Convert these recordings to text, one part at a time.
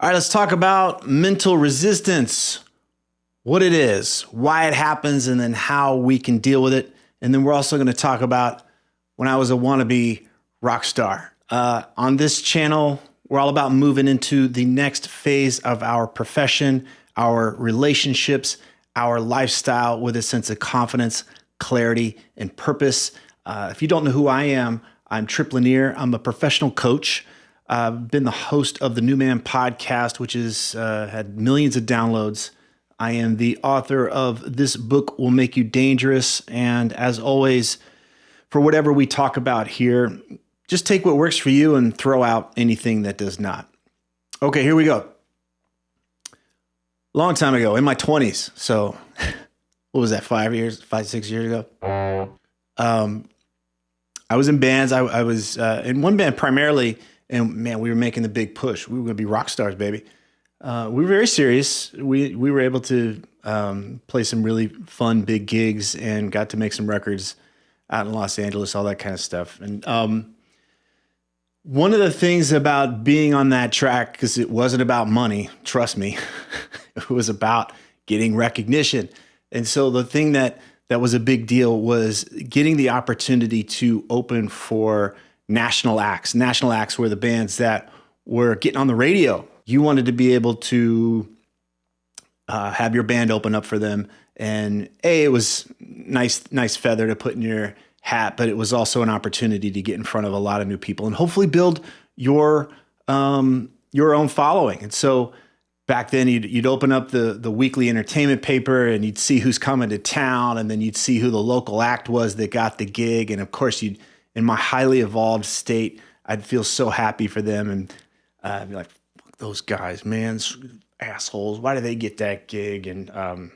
All right, let's talk about mental resistance, what it is, why it happens, and then how we can deal with it. And then we're also going to talk about when I was a wannabe rock star. On this channel, we're all about moving into the next phase of our profession, our relationships, our lifestyle with a sense of confidence, clarity, and purpose. If you don't know who I am, I'm Tripp Lanier. I'm a professional coach. I've been the host of the New Man podcast, which has had millions of downloads. I am the author of This Book Will Make You Dangerous. And as always, for whatever we talk about here, just take what works for you and throw out anything that does not. Okay, here we go. Long time ago, in my 20s. So what was that, 6 years ago? I was in bands. I was in one band primarily. And man, we were making the big push. We were going to be rock stars, baby. We were very serious. We were able to play some really fun big gigs and got to make some records out in Los Angeles, all that kind of stuff. And one of the things about being on that track, because it wasn't about money, trust me, it was about getting recognition. And so the thing that was a big deal was getting the opportunity to open for national acts. National acts were the bands that were getting on the radio. You wanted to be able to have your band open up for them. And it was nice feather to put in your hat, but it was also an opportunity to get in front of a lot of new people and hopefully build your own following. And so back then you'd open up the weekly entertainment paper and you'd see who's coming to town, and then you'd see who the local act was that got the gig. And of course in my highly evolved state, I'd feel so happy for them and I'd be like, fuck those guys, man, assholes. Why do they get that gig? And, and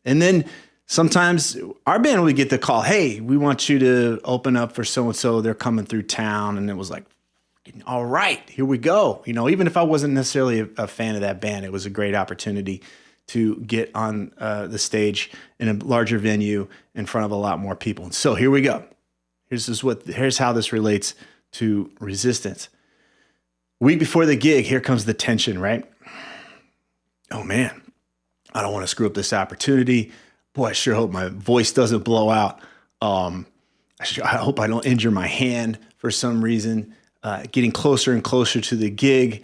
then sometimes our band would get the call, hey, we want you to open up for so-and-so. They're coming through town. And it was like, all right, here we go. Even if I wasn't necessarily a fan of that band, it was a great opportunity to get on the stage in a larger venue in front of a lot more people. And so here we go. Here's how this relates to resistance. Week before the gig, here comes the tension, right? Oh man, I don't want to screw up this opportunity. Boy, I sure hope my voice doesn't blow out. I hope I don't injure my hand for some reason. Getting closer and closer to the gig,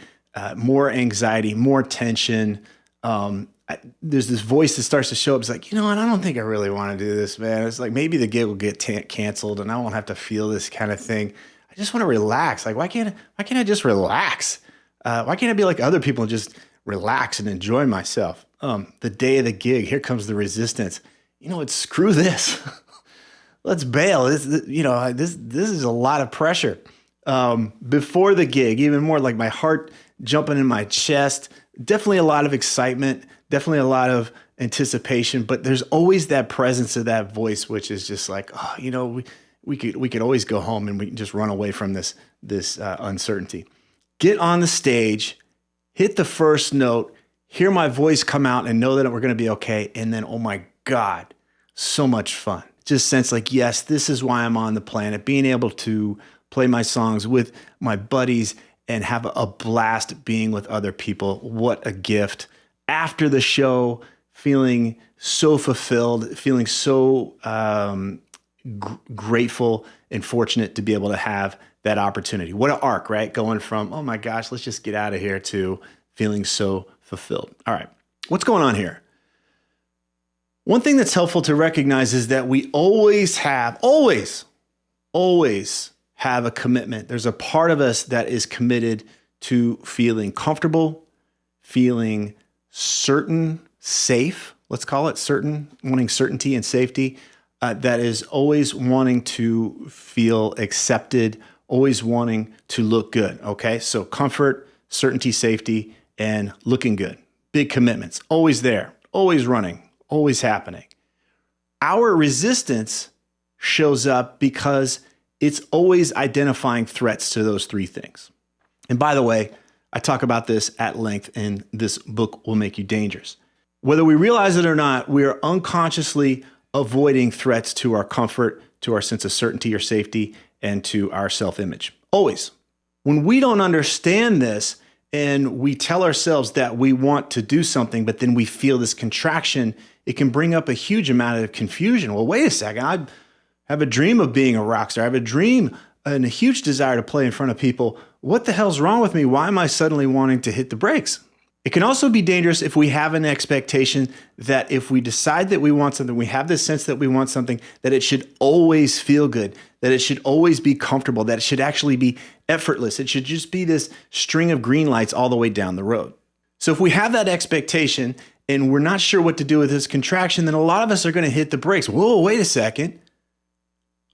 more anxiety, more tension. There's this voice that starts to show up. It's like, I don't think I really want to do this, man. It's like maybe the gig will get canceled and I won't have to feel this kind of thing. I just want to relax. Like, why can't I just relax? Why can't I be like other people and just relax and enjoy myself? The day of the gig, here comes the resistance. It's screw this. Let's bail. This is a lot of pressure. Before the gig, even more like my heart jumping in my chest, definitely a lot of excitement, definitely a lot of anticipation, but there's always that presence of that voice, which is just like, we could always go home and we can just run away from this uncertainty. Get on the stage, hit the first note, hear my voice come out and know that we're going to be okay. And then, oh my God, so much fun. Just sense like, yes, this is why I'm on the planet, being able to play my songs with my buddies and have a blast being with other people. What a gift. After the show, feeling so fulfilled, feeling so grateful and fortunate to be able to have that opportunity. What an arc, right? Going from, oh my gosh, let's just get out of here, to feeling so fulfilled. All right, what's going on here? One thing that's helpful to recognize is that we always have a commitment. There's a part of us that is committed to feeling comfortable, feeling certain, safe, let's call it certain, wanting certainty and safety, that is always wanting to feel accepted, always wanting to look good, okay? So comfort, certainty, safety, and looking good. Big commitments, always there, always running, always happening. Our resistance shows up because it's always identifying threats to those three things. And by the way, I talk about this at length in This Book Will Make You Dangerous. Whether we realize it or not, we are unconsciously avoiding threats to our comfort, to our sense of certainty or safety, and to our self-image. Always. When we don't understand this and we tell ourselves that we want to do something, but then we feel this contraction, it can bring up a huge amount of confusion. Well, wait a second. I have a dream of being a rock star. I have a dream and a huge desire to play in front of people. What the hell's wrong with me? Why am I suddenly wanting to hit the brakes? It can also be dangerous if we have an expectation that if we decide that we want something, we have this sense that we want something, that it should always feel good, that it should always be comfortable, that it should actually be effortless. It should just be this string of green lights all the way down the road. So if we have that expectation and we're not sure what to do with this contraction, then a lot of us are going to hit the brakes. Whoa, wait a second.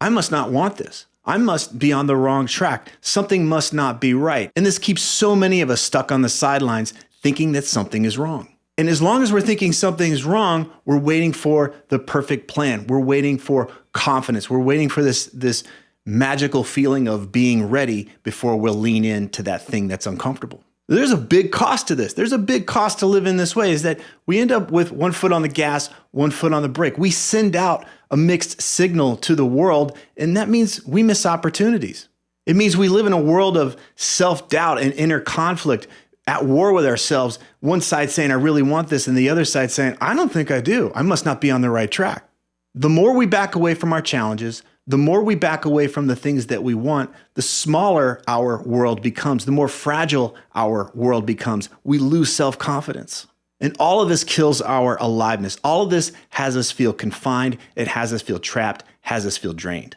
I must not want this. I must be on the wrong track. Something must not be right. And this keeps so many of us stuck on the sidelines thinking that something is wrong. And as long as we're thinking something is wrong, we're waiting for the perfect plan. We're waiting for confidence. We're waiting for this magical feeling of being ready before we'll lean into that thing that's uncomfortable. There's a big cost to this. There's a big cost to live in this way, is that we end up with one foot on the gas, one foot on the brake. We send out a mixed signal to the world, and that means we miss opportunities. It means we live in a world of self-doubt and inner conflict, at war with ourselves, one side saying, I really want this, and the other side saying, I don't think I do. I must not be on the right track. The more we back away from our challenges, the more we back away from the things that we want, the smaller our world becomes, the more fragile our world becomes. We lose self-confidence. And all of this kills our aliveness. All of this has us feel confined. It has us feel trapped, has us feel drained.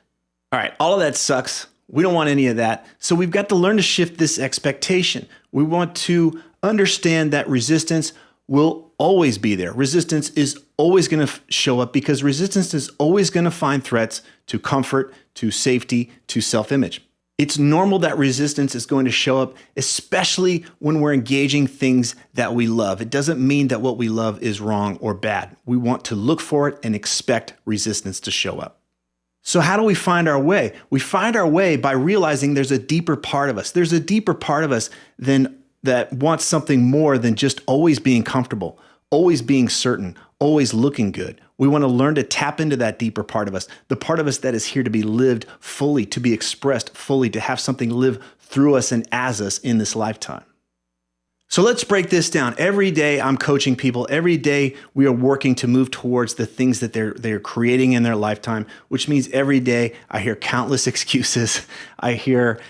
All right, all of that sucks. We don't want any of that. So we've got to learn to shift this expectation. We want to understand that resistance will always be there. Resistance is always going to show up because resistance is always going to find threats to comfort, to safety, to self-image. It's normal that resistance is going to show up, especially when we're engaging things that we love. It doesn't mean that what we love is wrong or bad. We want to look for it and expect resistance to show up. So how do we find our way? We find our way by realizing there's a deeper part of us. There's a deeper part of us that wants something more than just always being comfortable, always being certain, always looking good. We want to learn to tap into that deeper part of us, the part of us that is here to be lived fully, to be expressed fully, to have something live through us and as us in this lifetime. So let's break this down. Every day I'm coaching people. Every day we are working to move towards the things that they're creating in their lifetime, which means every day I hear countless excuses. I hear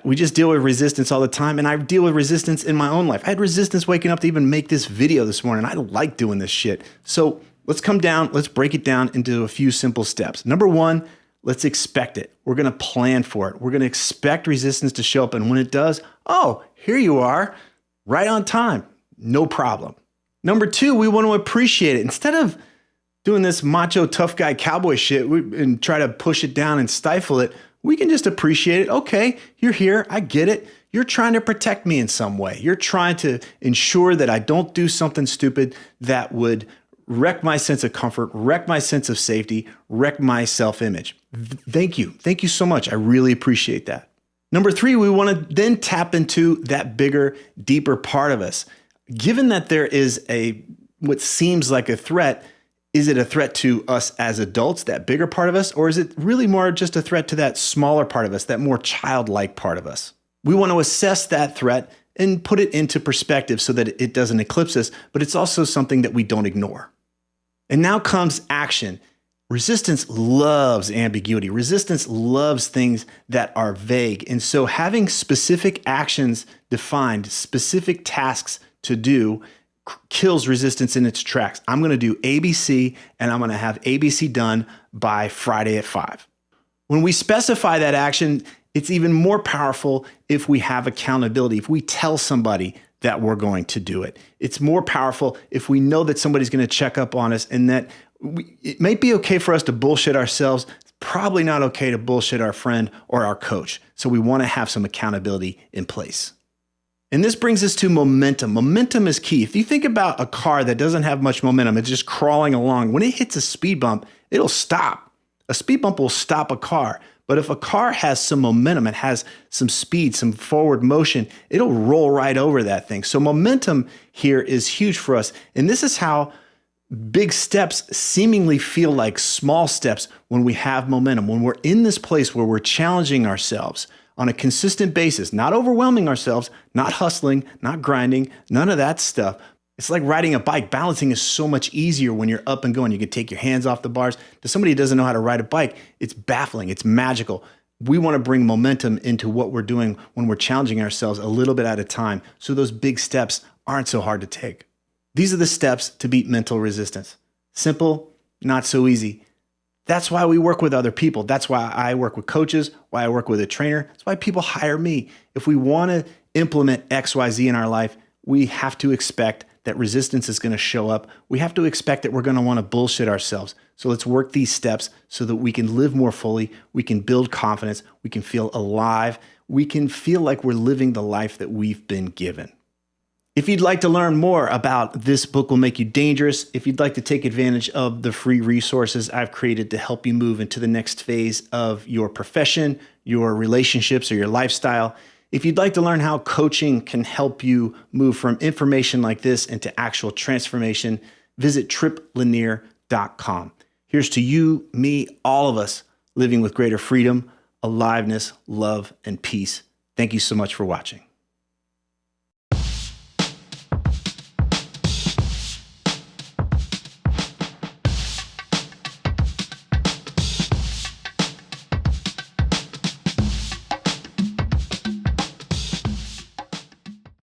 we just deal with resistance all the time, and I deal with resistance in my own life. I had resistance waking up to even make this video this morning. I don't like doing this shit. So let's break it down into a few simple steps. Number one, let's expect it. We're going to plan for it. We're going to expect resistance to show up, and when it does, oh, here you are. Right on time, no problem. Number two, we want to appreciate it. Instead of doing this macho tough guy cowboy shit and try to push it down and stifle it, we can just appreciate it. Okay, you're here. I get it. You're trying to protect me in some way. You're trying to ensure that I don't do something stupid that would wreck my sense of comfort, wreck my sense of safety, wreck my self-image. Thank you. Thank you so much. I really appreciate that. Number three, we want to then tap into that bigger, deeper part of us. Given that there is what seems like a threat, is it a threat to us as adults, that bigger part of us, or is it really more just a threat to that smaller part of us, that more childlike part of us? We want to assess that threat and put it into perspective so that it doesn't eclipse us, but it's also something that we don't ignore. And now comes action. Resistance loves ambiguity. Resistance loves things that are vague. And so having specific actions defined, specific tasks to do, kills resistance in its tracks. I'm going to do ABC, and I'm going to have ABC done by Friday at 5. When we specify that action, it's even more powerful if we have accountability, if we tell somebody that we're going to do it. It's more powerful if we know that somebody's going to check up on us, and that it might be okay for us to bullshit ourselves. It's probably not okay to bullshit our friend or our coach. So we want to have some accountability in place. And this brings us to momentum. Momentum is key. If you think about a car that doesn't have much momentum, it's just crawling along. When it hits a speed bump, it'll stop. A speed bump will stop a car. But if a car has some momentum, it has some speed, some forward motion, it'll roll right over that thing. So momentum here is huge for us. And this is how big steps seemingly feel like small steps when we have momentum, when we're in this place where we're challenging ourselves, on a consistent basis, not overwhelming ourselves, not hustling, not grinding, none of that stuff. It's like riding a bike. Balancing is so much easier when you're up and going. You can take your hands off the bars. To somebody who doesn't know how to ride a bike, it's baffling. It's magical. We want to bring momentum into what we're doing when we're challenging ourselves a little bit at a time, so those big steps aren't so hard to take. These are the steps to beat mental resistance. Simple, not so easy. That's why we work with other people. That's why I work with coaches, why I work with a trainer. That's why people hire me. If we want to implement XYZ in our life, we have to expect that resistance is going to show up. We have to expect that we're going to want to bullshit ourselves. So let's work these steps so that we can live more fully. We can build confidence. We can feel alive. We can feel like we're living the life that we've been given. If you'd like to learn more about This Book Will Make You Dangerous, if you'd like to take advantage of the free resources I've created to help you move into the next phase of your profession, your relationships, or your lifestyle, if you'd like to learn how coaching can help you move from information like this into actual transformation, visit tripplanier.com. Here's to you, me, all of us living with greater freedom, aliveness, love, and peace. Thank you so much for watching.